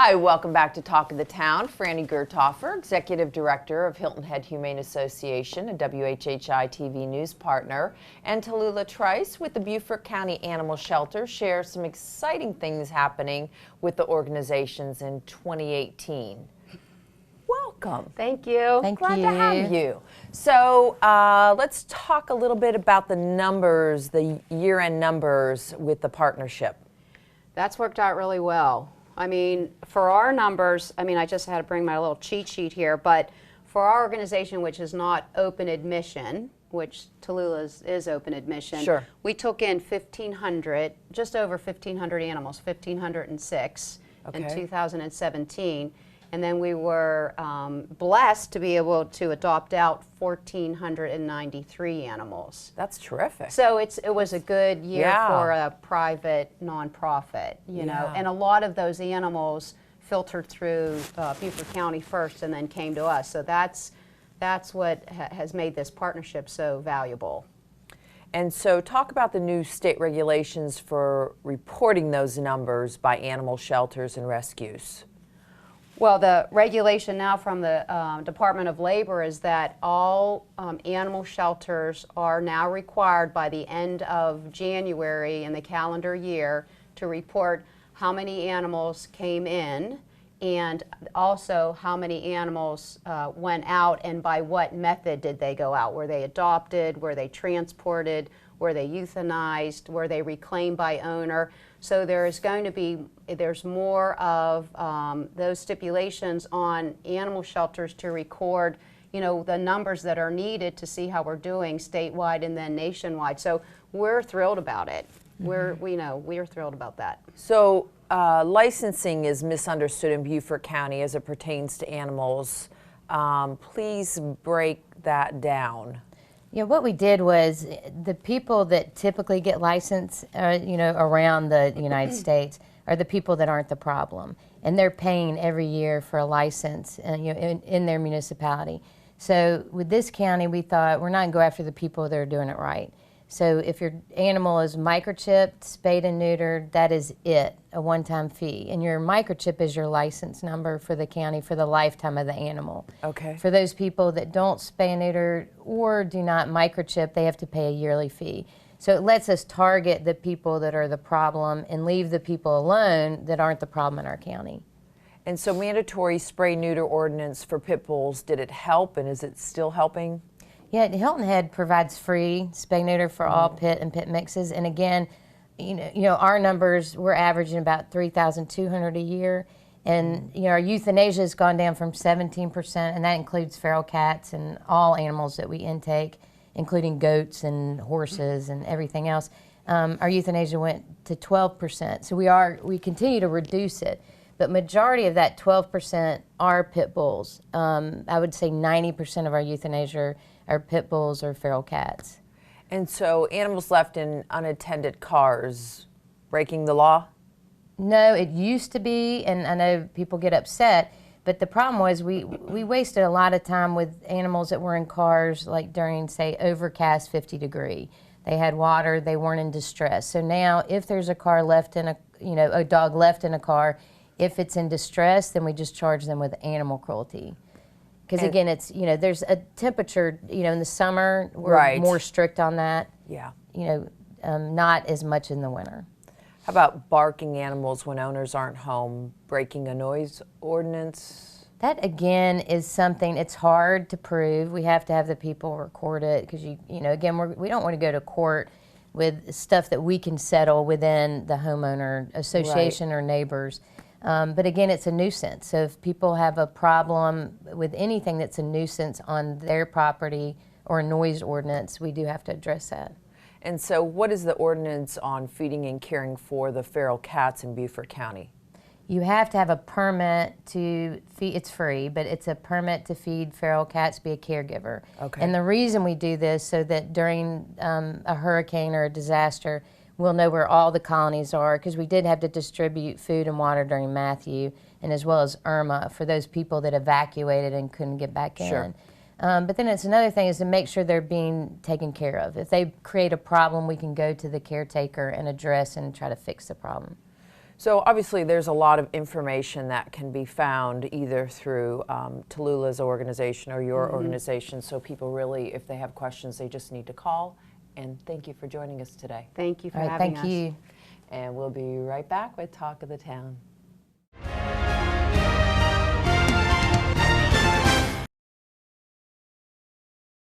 Hi, welcome back to Talk of the Town. Franny Gertoffer, Executive Director of Hilton Head Humane Association, a WHHI-TV news partner, and Tallulah Trice with the Beaufort County Animal Shelter share some exciting things happening with the organizations in 2018. Welcome. Thank you. Glad to have you. So let's talk a little bit about the numbers, the year-end numbers with the partnership. That's worked out really well. I mean, for our numbers, I mean, I just had to bring my little cheat sheet here, but for our organization, which is not open admission, which Tallulah's is open admission, sure, we took in 1,500, just over 1,500 animals, 1,506 in 2017. And then we were blessed to be able to adopt out 1,493 animals. That's terrific. So it was a good year for a private nonprofit, you know, and a lot of those animals filtered through Beaufort County first and then came to us. So that's what has made this partnership so valuable. And so talk about the new state regulations for reporting those numbers by animal shelters and rescues. Well, the regulation now from the Department of Labor is that all animal shelters are now required by the end of January in the calendar year to report how many animals came in and also how many animals went out and by what method did they go out. Were they adopted? Were they transported? Were they euthanized? Were they reclaimed by owner? So there's more of those stipulations on animal shelters to record, you know, the numbers that are needed to see how we're doing statewide and then nationwide. So we're thrilled about it. We're thrilled about that. So licensing is misunderstood in Beaufort County as it pertains to animals. Please break that down. Yeah, what we did was the people that typically get licensed, you know, around the United States are the people that aren't the problem, and they're paying every year for a license, you know, in their municipality. So with this county, we thought we're not going to go after the people that are doing it right. So if your animal is microchipped, spayed and neutered, that is it, a one-time fee. And your microchip is your license number for the county for the lifetime of the animal. Okay. For those people that don't spay and neuter or do not microchip, they have to pay a yearly fee. So it lets us target the people that are the problem and leave the people alone that aren't the problem in our county. And so mandatory spay-neuter ordinance for pit bulls, did it help and is it still helping? Yeah, Hilton Head provides free spay-neuter for all pit and pit mixes, and again, you know, our numbers, we're averaging about 3,200 a year, and you know, our euthanasia has gone down from 17%, and that includes feral cats and all animals that we intake, including goats and horses and everything else. Our euthanasia went to 12%, so we continue to reduce it. But majority of that 12% are pit bulls. I would say 90% of our euthanasia are pit bulls or feral cats. And so animals left in unattended cars, breaking the law? No, it used to be, and I know people get upset, but the problem was we wasted a lot of time with animals that were in cars, like during, say, overcast 50 degree. They had water, they weren't in distress. So now if there's a car left in a dog left in a car, if it's in distress, then we just charge them with animal cruelty. Because again, it's, you know, there's a temperature, you know, in the summer, we're more strict on that. Yeah. You know, not as much in the winter. How about barking animals when owners aren't home, breaking a noise ordinance? That again is something, it's hard to prove. We have to have the people record it because you know, again, we don't want to go to court with stuff that we can settle within the homeowner association or neighbors. But again, it's a nuisance. So if people have a problem with anything that's a nuisance on their property or a noise ordinance, we do have to address that. And so what is the ordinance on feeding and caring for the feral cats in Beaufort County? You have to have a permit to feed, it's free, but it's a permit to feed feral cats, be a caregiver. Okay. And the reason we do this so that during a hurricane or a disaster, we'll know where all the colonies are, because we did have to distribute food and water during Matthew, and as well as Irma for those people that evacuated and couldn't get back in. But then it's another thing is to make sure they're being taken care of. If they create a problem, we can go to the caretaker and address and try to fix the problem. So obviously there's a lot of information that can be found either through Tallulah's organization or your organization, so people really, if they have questions, they just need to call. And thank you for joining us today. Thank you for All right, having us. thank you. And we'll be right back with Talk of the Town.